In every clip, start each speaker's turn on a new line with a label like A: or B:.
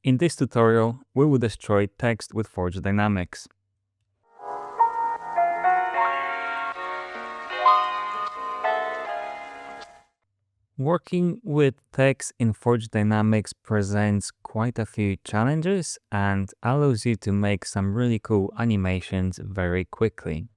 A: In this tutorial, we will destroy text with Forge Dynamics. Working with text in Forge Dynamics presents quite a few challenges and allows you to make some really cool animations very quickly.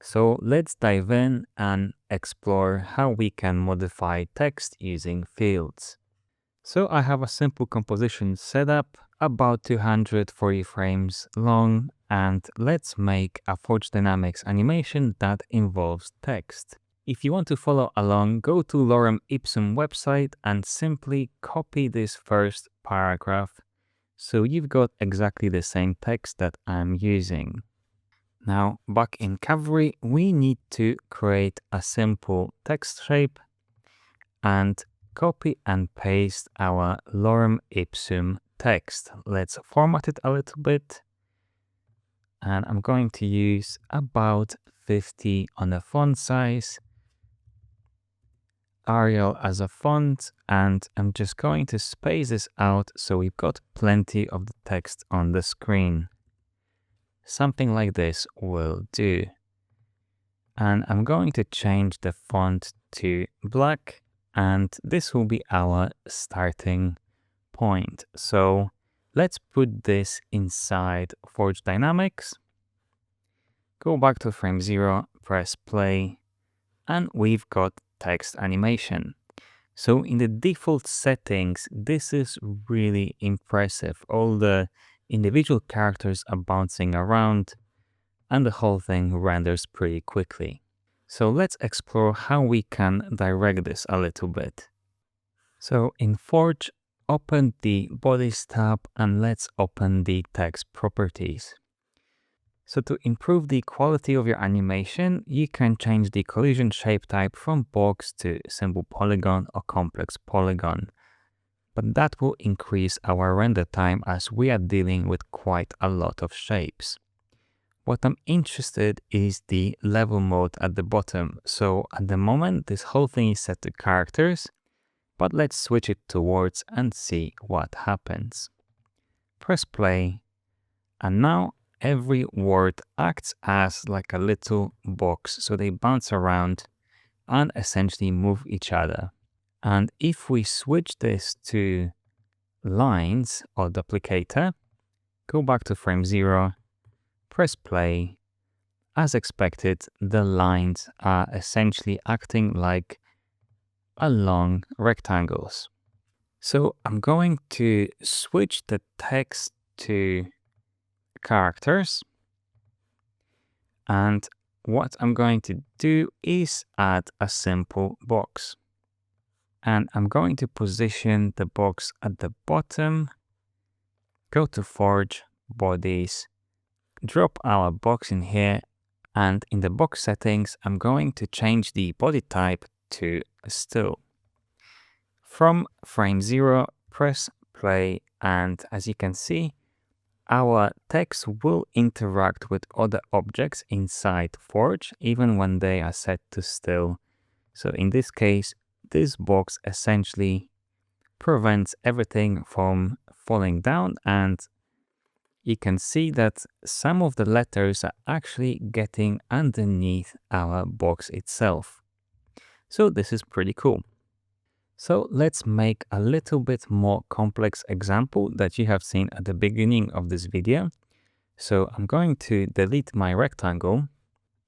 A: So let's dive in and explore how we can modify text using fields. So I have a simple composition setup, about 240 frames long, and let's make a Forge Dynamics animation that involves text. If you want to follow along, go to Lorem Ipsum website and simply copy this first paragraph so you've got exactly the same text that I'm using. Now, back in Cavalry, we need to create a simple text shape and copy and paste our Lorem Ipsum text. Let's format it a little bit. And I'm going to use about 50 on the font size, Arial as a font, and I'm just going to space this out so we've got plenty of the text on the screen. Something like this will do. And I'm going to change the font to black, and this will be our starting point. So let's put this inside Forge Dynamics. Go back to frame 0, press play, and we've got text animation. So in the default settings, this is really impressive. All the individual characters are bouncing around and the whole thing renders pretty quickly. So let's explore how we can direct this a little bit. So in Forge, open the Bodies tab and let's open the text properties. So to improve the quality of your animation, you can change the collision shape type from box to simple polygon or complex polygon. But that will increase our render time as we are dealing with quite a lot of shapes. What I'm interested is the level mode at the bottom. So at the moment, this whole thing is set to characters, but let's switch it to words and see what happens. Press play, and now every word acts as like a little box, so they bounce around and essentially move each other. And if we switch this to lines or duplicator, go back to frame 0, press play, as expected, the lines are essentially acting like long rectangles. So I'm going to switch the text to characters, and what I'm going to do is add a simple box, and I'm going to position the box at the bottom, go to Forge, Bodies, drop our box in here, and in the box settings I'm going to change the body type to still. From frame 0, press play, and as you can see, our text will interact with other objects inside Forge, even when they are set to still. So in this case, this box essentially prevents everything from falling down, and you can see that some of the letters are actually getting underneath our box itself. So this is pretty cool. So let's make a little bit more complex example that you have seen at the beginning of this video. So I'm going to delete my rectangle,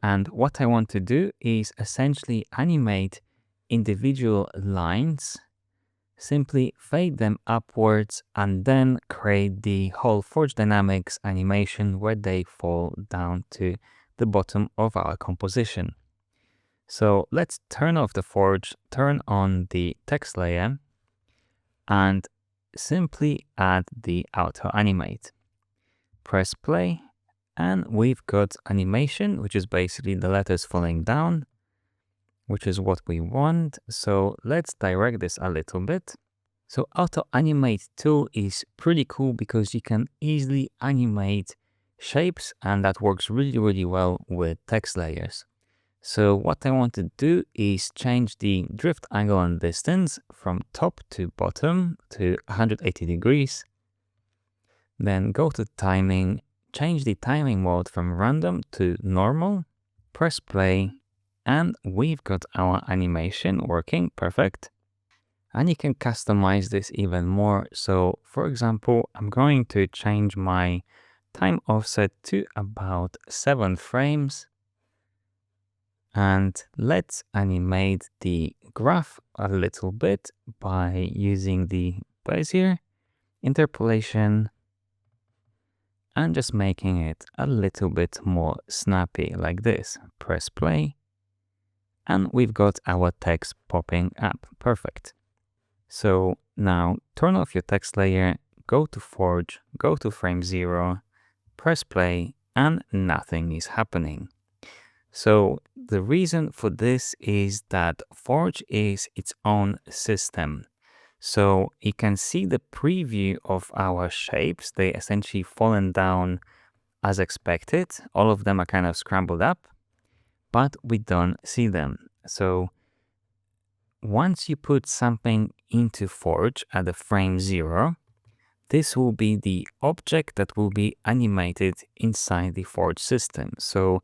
A: and what I want to do is essentially animate individual lines, simply fade them upwards, and then create the whole Forge Dynamics animation where they fall down to the bottom of our composition. So let's turn off the Forge, turn on the text layer, and simply add the auto animate. Press play, and we've got animation, which is basically the letters falling down, which is what we want. So let's direct this a little bit. So auto animate tool is pretty cool because you can easily animate shapes, and that works really well with text layers. So what I want to do is change the drift angle and distance from top to bottom to 180 degrees. Then go to timing, change the timing mode from random to normal, press play, and we've got our animation working perfect. And you can customize this even more. So for example, I'm going to change my time offset to about 7 frames. And let's animate the graph a little bit by using the Bezier interpolation and just making it a little bit more snappy like this. Press play and we've got our text popping up. Perfect. So now turn off your text layer, go to Forge, go to frame 0, press play, and nothing is happening. So the reason for this is that Forge is its own system. So you can see the preview of our shapes. They essentially fallen down as expected. All of them are kind of scrambled up, but we don't see them. So once you put something into Forge at the frame 0, this will be the object that will be animated inside the Forge system. So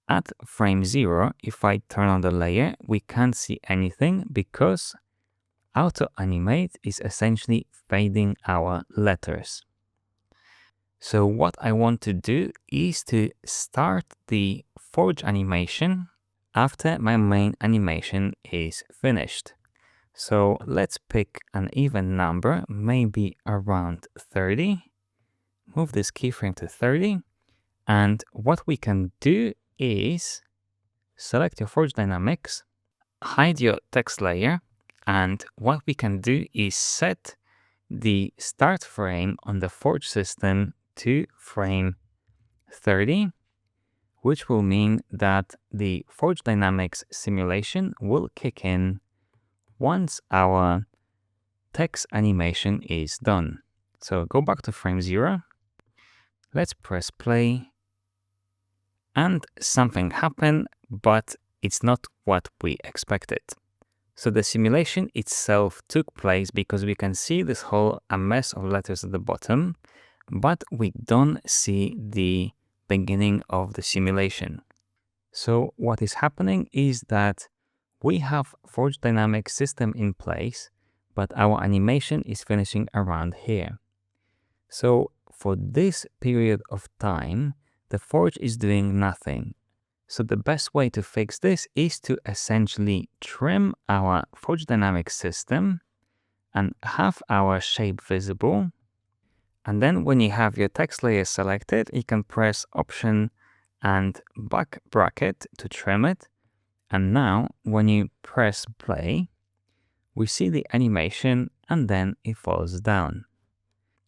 A: at frame 0, if I turn on the layer, we can't see anything because auto animate is essentially fading our letters. So what I want to do is to start the Forge animation after my main animation is finished. So let's pick an even number, maybe around 30. Move this keyframe to 30. And what we can do is select your Forge Dynamics, hide your text layer, and what we can do is set the start frame on the Forge system to frame 30, which will mean that the Forge Dynamics simulation will kick in once our text animation is done. So go back to frame 0. Let's press play. And something happened, but it's not what we expected. So the simulation itself took place because we can see this whole a mess of letters at the bottom, but we don't see the beginning of the simulation. So what is happening is that we have Forge Dynamics system in place, but our animation is finishing around here. So for this period of time, the Forge is doing nothing. So the best way to fix this is to essentially trim our Forge Dynamics system and have our shape visible. And then when you have your text layer selected, you can press Option and back bracket to trim it. And now when you press play, we see the animation and then it falls down.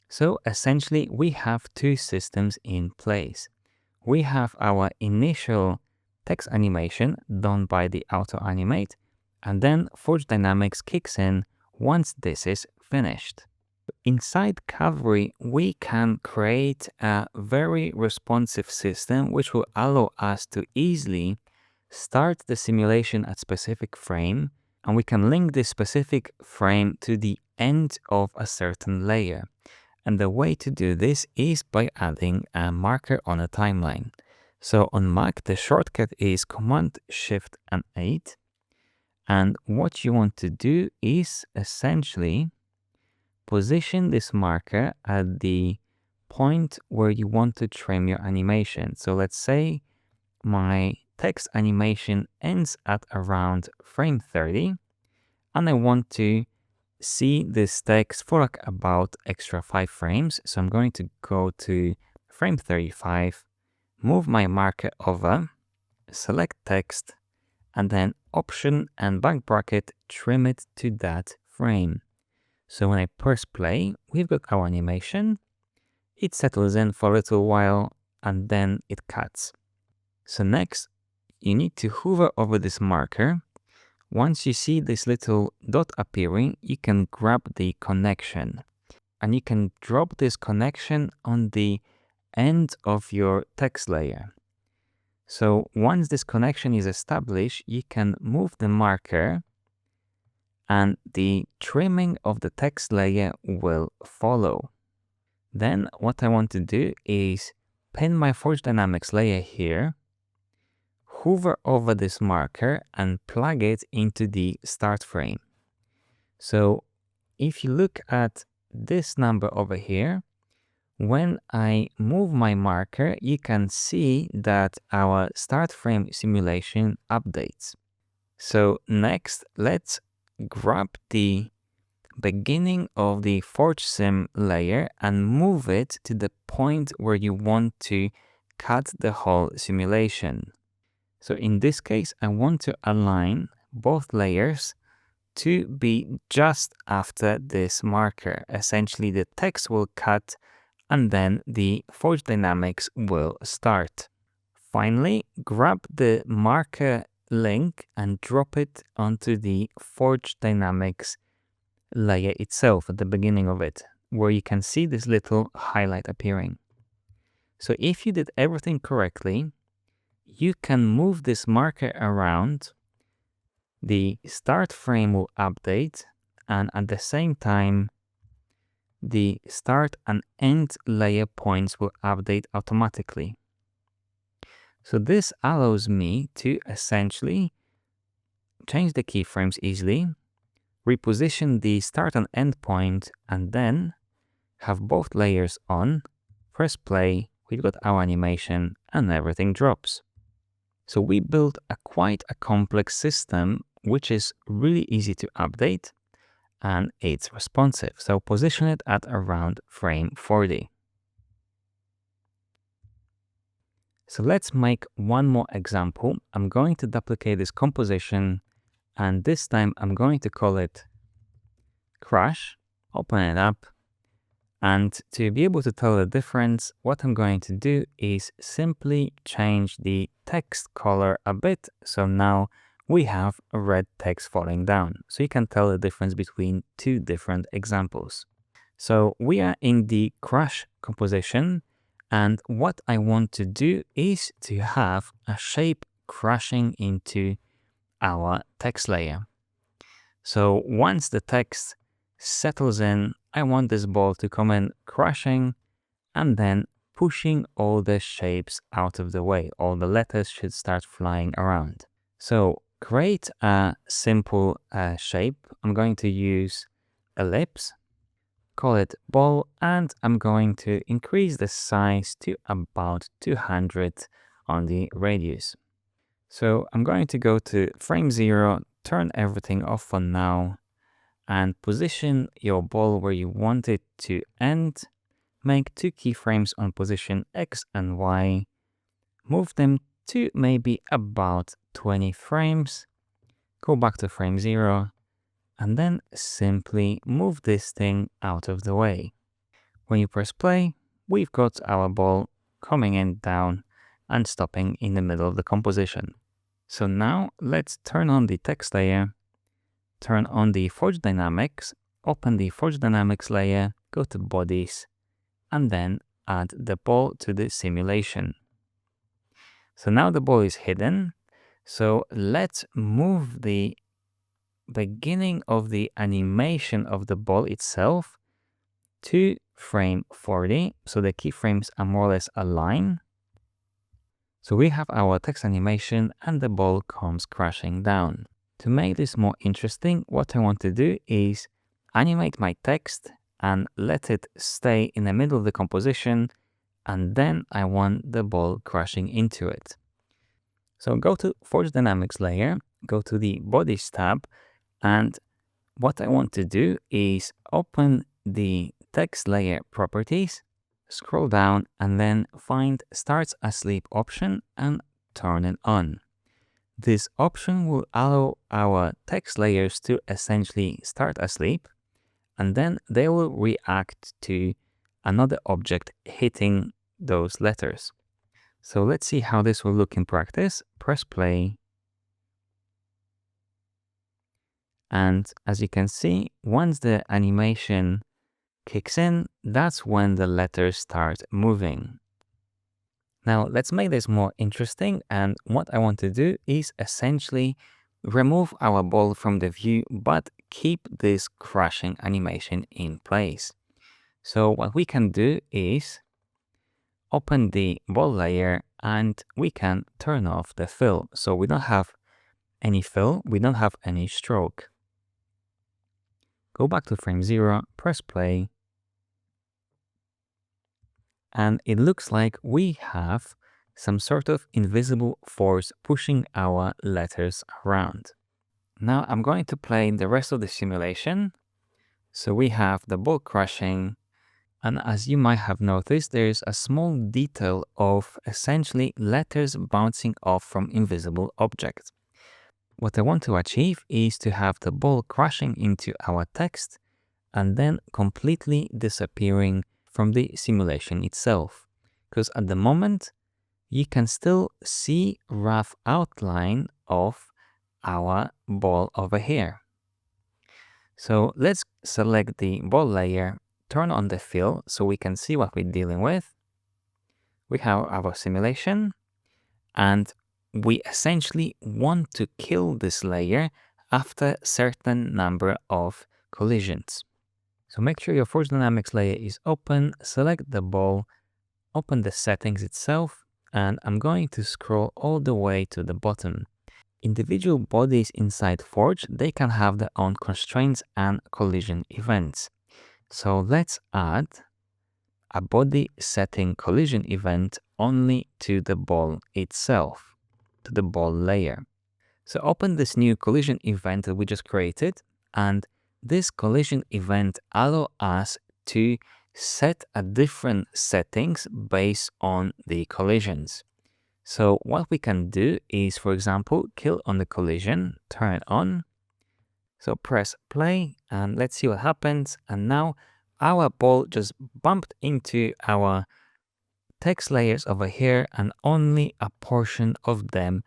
A: So essentially we have two systems in place. We have our initial text animation done by the auto animate, and then Forge Dynamics kicks in once this is finished. Inside Cavalry, we can create a very responsive system which will allow us to easily start the simulation at specific frame, and we can link this specific frame to the end of a certain layer. And the way to do this is by adding a marker on a timeline. So on Mac, the shortcut is Command Shift and 8. And what you want to do is essentially position this marker at the point where you want to trim your animation. So let's say my text animation ends at around frame 30, and I want to see this text for like about extra 5 frames. So I'm going to go to frame 35, move my marker over, select text, and then Option and back bracket, trim it to that frame. So when I press play, we've got our animation. It settles in for a little while and then it cuts. So next, you need to hover over this marker. Once you see this little dot appearing, you can grab the connection and you can drop this connection on the end of your text layer. So once this connection is established, you can move the marker and the trimming of the text layer will follow. Then what I want to do is pin my Forge Dynamics layer here, hover over this marker and plug it into the start frame. So if you look at this number over here, when I move my marker, you can see that our start frame simulation updates. So next, let's grab the beginning of the Forge Sim layer and move it to the point where you want to cut the whole simulation. So in this case, I want to align both layers to be just after this marker. Essentially, the text will cut and then the Forge Dynamics will start. Finally, grab the marker link and drop it onto the Forge Dynamics layer itself at the beginning of it, where you can see this little highlight appearing. So if you did everything correctly, you can move this marker around, the start frame will update, and at the same time, the start and end layer points will update automatically. So this allows me to essentially change the keyframes easily, reposition the start and end point, and then have both layers on, press play, we've got our animation, and everything drops. So we built quite a complex system, which is really easy to update, and it's responsive. So position it at around frame 40. So let's make one more example. I'm going to duplicate this composition, and this time I'm going to call it Crash, open it up, and to be able to tell the difference, what I'm going to do is simply change the text color a bit. So now we have a red text falling down. So you can tell the difference between two different examples. So we are in the Crash composition, and what I want to do is to have a shape crashing into our text layer. So once the text settles in, I want this ball to come in crashing and then pushing all the shapes out of the way. All the letters should start flying around. So create a simple shape. I'm going to use ellipse, call it ball, and I'm going to increase the size to about 200 on the radius. So I'm going to go to frame 0, turn everything off for now, and position your ball where you want it to end. Make 2 keyframes on position X and Y. Move them to maybe about 20 frames. Go back to frame 0. And then simply move this thing out of the way. When you press play, we've got our ball coming in down and stopping in the middle of the composition. So now let's turn on the text layer, turn on the Forge Dynamics, open the Forge Dynamics layer, go to Bodies, and then add the ball to the simulation. So now the ball is hidden. So let's move the beginning of the animation of the ball itself to frame 40. So the keyframes are more or less aligned. So we have our text animation and the ball comes crashing down. To make this more interesting, what I want to do is animate my text and let it stay in the middle of the composition, and then I want the ball crashing into it. So go to Forge Dynamics layer, go to the Bodies tab, and what I want to do is open the text layer properties, scroll down, and then find Starts Asleep option and turn it on. This option will allow our text layers to essentially start asleep, and then they will react to another object hitting those letters. So let's see how this will look in practice. Press play. And as you can see, once the animation kicks in, that's when the letters start moving. Now let's make this more interesting, and what I want to do is essentially remove our ball from the view but keep this crashing animation in place. So what we can do is open the ball layer and we can turn off the fill. So we don't have any fill, we don't have any stroke. Go back to frame 0, press play. And it looks like we have some sort of invisible force pushing our letters around. Now I'm going to play the rest of the simulation. So we have the ball crashing. And as you might have noticed, there's a small detail of essentially letters bouncing off from invisible objects. What I want to achieve is to have the ball crashing into our text and then completely disappearing from the simulation itself. Because at the moment, you can still see rough outline of our ball over here. So let's select the ball layer, turn on the fill so we can see what we're dealing with. We have our simulation, and we essentially want to kill this layer after a certain number of collisions. So make sure your Forge Dynamics layer is open, select the ball, open the settings itself, and I'm going to scroll all the way to the bottom. Individual bodies inside Forge, they can have their own constraints and collision events. So let's add a body setting collision event only to the ball itself, to the ball layer. So open this new collision event that we just created, and this collision event allows us to set a different settings based on the collisions. So what we can do is, for example, kill on the collision, turn it on. So press play and let's see what happens. And now our ball just bumped into our text layers over here, and only a portion of them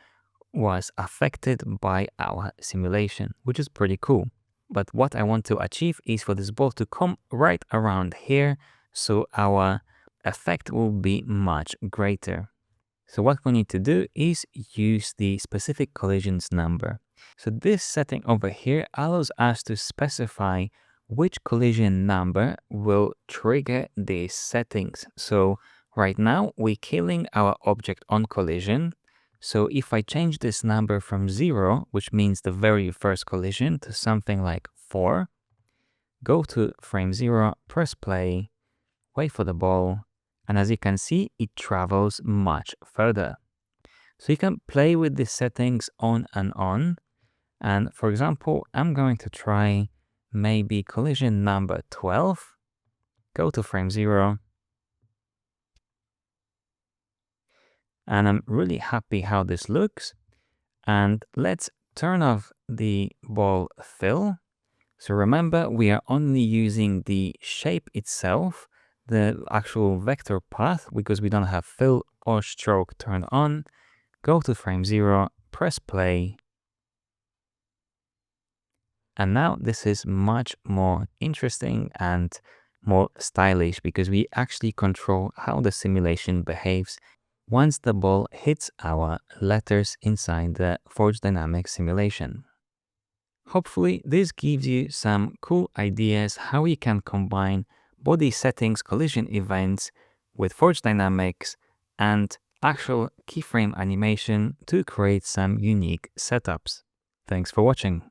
A: was affected by our simulation, which is pretty cool. But what I want to achieve is for this ball to come right around here, so our effect will be much greater. So what we need to do is use the specific collisions number. So this setting over here allows us to specify which collision number will trigger these settings. So right now we're killing our object on collision. So if I change this number from 0, which means the very first collision, to something like 4, go to frame 0, press play, wait for the ball, and as you can see, it travels much further. So you can play with the settings on and on. And for example, I'm going to try maybe collision number 12. Go to frame 0. And I'm really happy how this looks. And let's turn off the ball fill. So remember, we are only using the shape itself, the actual vector path, because we don't have fill or stroke turned on. Go to frame 0, press play. And now this is much more interesting and more stylish because we actually control how the simulation behaves once the ball hits our letters inside the Forge Dynamics simulation. Hopefully this gives you some cool ideas how you can combine body settings collision events with Forge Dynamics and actual keyframe animation to create some unique setups. Thanks for watching.